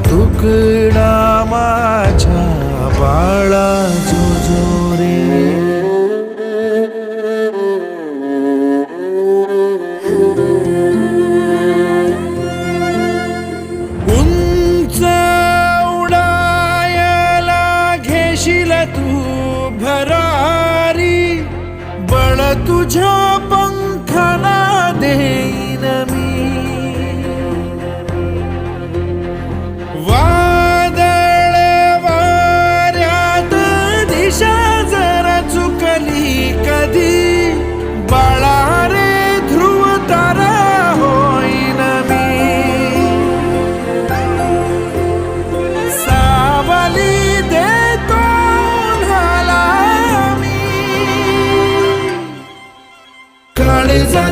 तुकडा माझ्या बाळा जो रे. उंच उडायला घेशील तू भरारी, बळ तुझ्या पंखाला देईन मी. वादळ वाऱ्यात दिशा जर चुकली कधी, बाळा रे ध्रुव तारा होईन मी. सावली देतो उन्हाला मी, काळजा